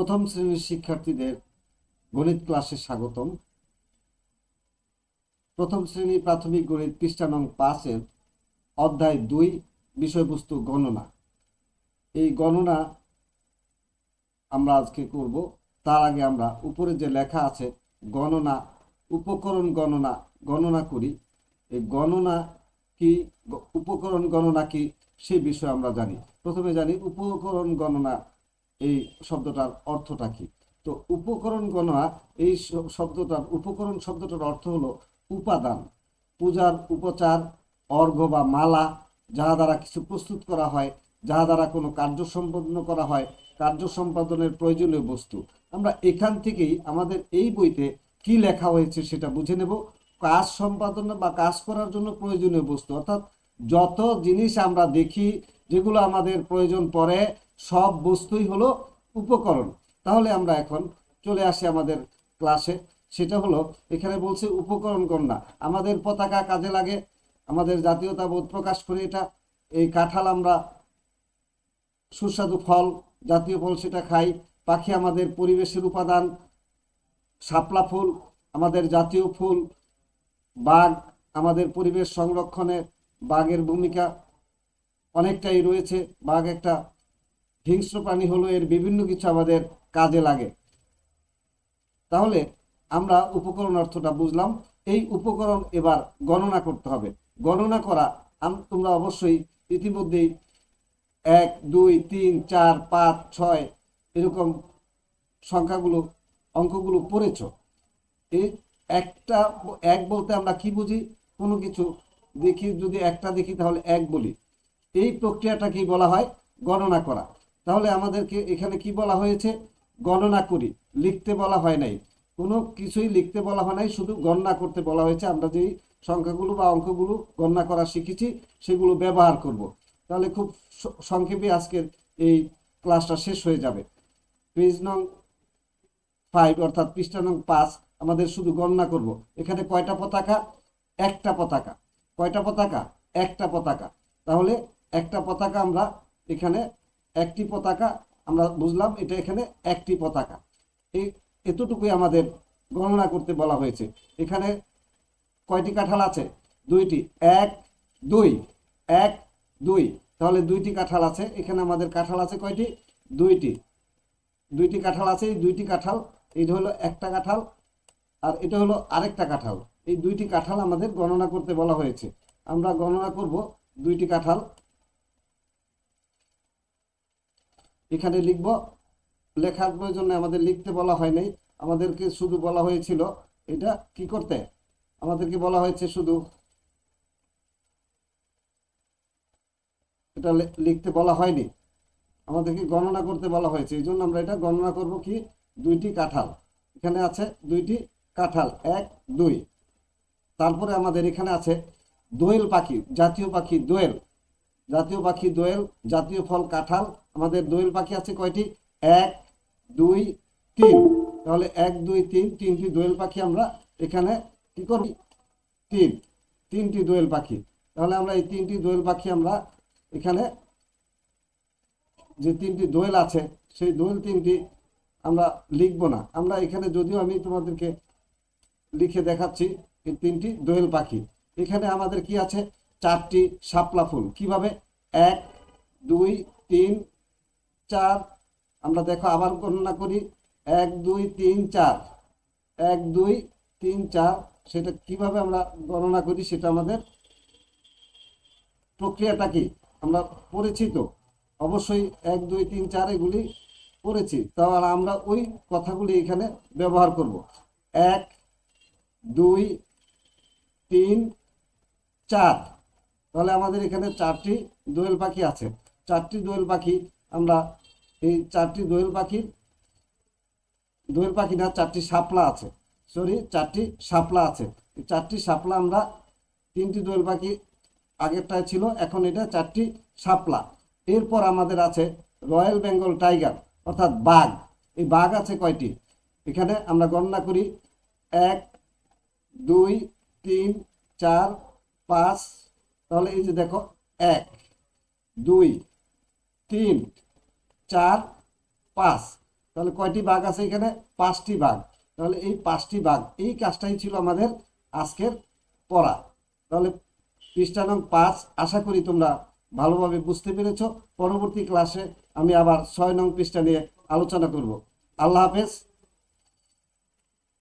প্রথম শ্রেণীর শিক্ষার্থীদের গণিত ক্লাসে স্বাগতম। প্রথম শ্রেণী প্রাথমিক গণিত পৃষ্ঠা নং 5-এর অধ্যায় 2 বিষয়বস্তু গণনা। এই গণনা আমরা আজকে করব। তার আগে আমরা উপরে যে লেখা আছে গণনা, উপকরণ গণনা, গণনা করি। এই গণনা কি, উপকরণ গণনা কি সেই বিষয়ে আমরা জানি। প্রথমে জানি উপকরণ গণনা এই শব্দটার অর্থটা কি। তো উপকরণ গণনা এই শব্দটার, উপকরণ শব্দটার অর্থ হলো উপাদান, পূজার উপচার, অর্ঘ্য বা মালা, যাহা দ্বারা কিছু প্রস্তুত করা হয়, যাহা দ্বারা কোনো কার্য সম্পন্ন করা হয়, কার্য সম্পাদনের প্রয়োজনীয় বস্তু। আমরা এখান থেকেই আমাদের এই বইতে কি লেখা হয়েছে সেটা বুঝে নেব। কাজ সম্পাদন বা কাজ করার জন্য প্রয়োজনীয় বস্তু, অর্থাৎ যত জিনিস আমরা দেখি যেগুলো আমাদের প্রয়োজন পড়ে, সব বস্তুই হলো উপকরণ। তাহলে আমরা এখন চলে আসি আমাদের ক্লাসে। সেটা হলো, এখানে বলছে উপকরণ গণনা। আমাদের পতাকা কাজে লাগে, আমাদের জাতীয়তাবোধ প্রকাশ করে এটা। এই কাঁঠাল আমরা সুস্বাদু ফল, জাতীয় ফল, সেটা খাই। পাখি আমাদের পরিবেশের উপাদান, শাপলা ফুল আমাদের জাতীয় ফুল। বাঘ আমাদের পরিবেশ সংরক্ষণে বাঘের ভূমিকা অনেকটাই রয়েছে। বাঘ একটা হিংস্র প্রাণী হলো, এর বিভিন্ন কিছু আমাদের কাজে লাগে। তাহলে আমরা উপকরণ অর্থটা বুঝলাম। এই উপকরণ এবার গণনা করতে হবে। গণনা করা তোমরা অবশ্যই ইতিমধ্যেই 1, 2, 3, 4, 5, 6 এরকম সংখ্যাগুলো, অঙ্কগুলো পড়েছ। এই একটা, এক বলতে আমরা কি বুঝি? কোনো কিছু দেখি, যদি একটা দেখি তাহলে এক বলি। এই প্রক্রিয়াটাকে বলা হয় গণনা করা। তাহলে আমাদেরকে এখানে কি বলা হয়েছে? গণনা করি, লিখতে বলা হয় নাই। কোনো কিছুই লিখতে বলা হয় নাই, শুধু গণনা করতে বলা হয়েছে। আমরা যেই সংখ্যাগুলো বা অঙ্কগুলো গণনা করা শিখেছি সেগুলো ব্যবহার করব। তাহলে খুব সংক্ষেপে আজকের এই ক্লাসটা শেষ হয়ে যাবে। পেজ নং 5 অর্থাৎ পৃষ্ঠা নং 5 আমাদের শুধু গণনা করব। এখানে কয়টা পতাকা? একটা পতাকা। কয়টা পতাকা? একটা পতাকা। তাহলে একটা পতাকা আমরা এখানে, একটি পতাকা আমরা বুঝলাম, এটা এখানে একটি পতাকা। এই এতটুকুই আমাদের গণনা করতে বলা হয়েছে। এখানে কয়টি কাঁঠাল আছে? 2টি। 1, 2, 1, 2। তাহলে 2টি কাঁঠাল আছে। এখানে আমাদের কাঁঠাল আছে কয়টি? 2টি। 2টি কাঁঠাল আছে। এই 2টি কাঁঠাল, এইটা হলো একটা কাঁঠাল আর এটা হলো আরেকটা কাঁঠাল। এই 2টি কাঁঠাল আমাদের গণনা করতে বলা হয়েছে। আমরা গণনা করব 2টি কাঁঠাল। এখানে লিখব, লেখার প্রয়োজনে আমাদের লিখতে বলা হয় নাই, আমাদেরকে শুধু বলা হয়েছিল এটা কি করতে। আমাদেরকে বলা হয়েছে শুধু এটা লিখতে বলা হয়নি, আমাদেরকে গণনা করতে বলা হয়েছে। এই জন্য আমরা এটা গণনা করব কি, 2টি কাঁঠাল। এখানে আছে 2টি কাঁঠাল, 1, 2। তারপরে আমাদের এখানে আছে দোয়েল পাখি, জাতীয় পাখি দোয়েল, জাতীয় পাখি দোয়েল, জাতীয় ফল কাঁঠাল। আমাদের দোয়েল পাখি আছে কয়টি? 1, 2, 3। তাহলে 1, 2, 3, 3টি দোয়েল পাখি আমরা এখানে কি করব? 3টি দোয়েল পাখি। তাহলে আমরা এই 3টি দোয়েল পাখি আমরা এখানে, যে 3টি দোয়েল আছে সেই দোয়েল 3টি আমরা লিখব না। আমরা এখানে, যদিও আমি তোমাদেরকে লিখে দেখাচ্ছি, এই 3টি দোয়েল পাখি। এখানে আমাদের কি আছে? 4টি শাপলা ফুল। কিভাবে? 1, 2, 3, 4। আমরা দেখো আবার গণনা করি, 1, 2, 3, 4, 1, 2, 3, 4। সেটা কিভাবে আমরা গণনা করি, সেটা আমাদের প্রক্রিয়াটা কি আমরা পড়েছি তো, অবশ্যই 1, 2, 3, 4 এগুলি পড়েছি। তাহলে আমরা ওই কথাগুলি এখানে ব্যবহার করব। 1, 2, 3, 4। তাহলে আমাদের এখানে 4টি দোয়েল পাখি আছে। 4টি দোয়েল পাখি আমরা, এই 4টি দোয়েল পাখি, দোয়েল পাখি না, 4টি শাপলা আছে, সরি 4টি শাপলা আছে। 4টি শাপলা আমরা, 3টি দোয়েল পাখি আগেরটায় ছিল, এখন এটা 4টি শাপলা। এরপর আমাদের আছে রয়্যাল বেঙ্গল টাইগার অর্থাৎ বাঘ। এই বাঘ আছে কয়টি? এখানে আমরা গণনা করি, 1, 2, 3, 4, 5। তাহলে এই যে দেখো, 1, 2, 3, 4, 5। তাহলে কয়টি বাঘ আছে এখানে? 5টি বাঘ। তাহলে এই 5টি বাঘ, এই কাজটাই ছিল আমাদের আজকের পড়া। তাহলে পৃষ্ঠা নং 5 আশা করি তোমরা ভালোভাবে বুঝতে পেরেছো। পরবর্তী ক্লাসে আমি আবার 6 নং পৃষ্ঠা নিয়ে আলোচনা করব। আল্লাহ হাফেজ।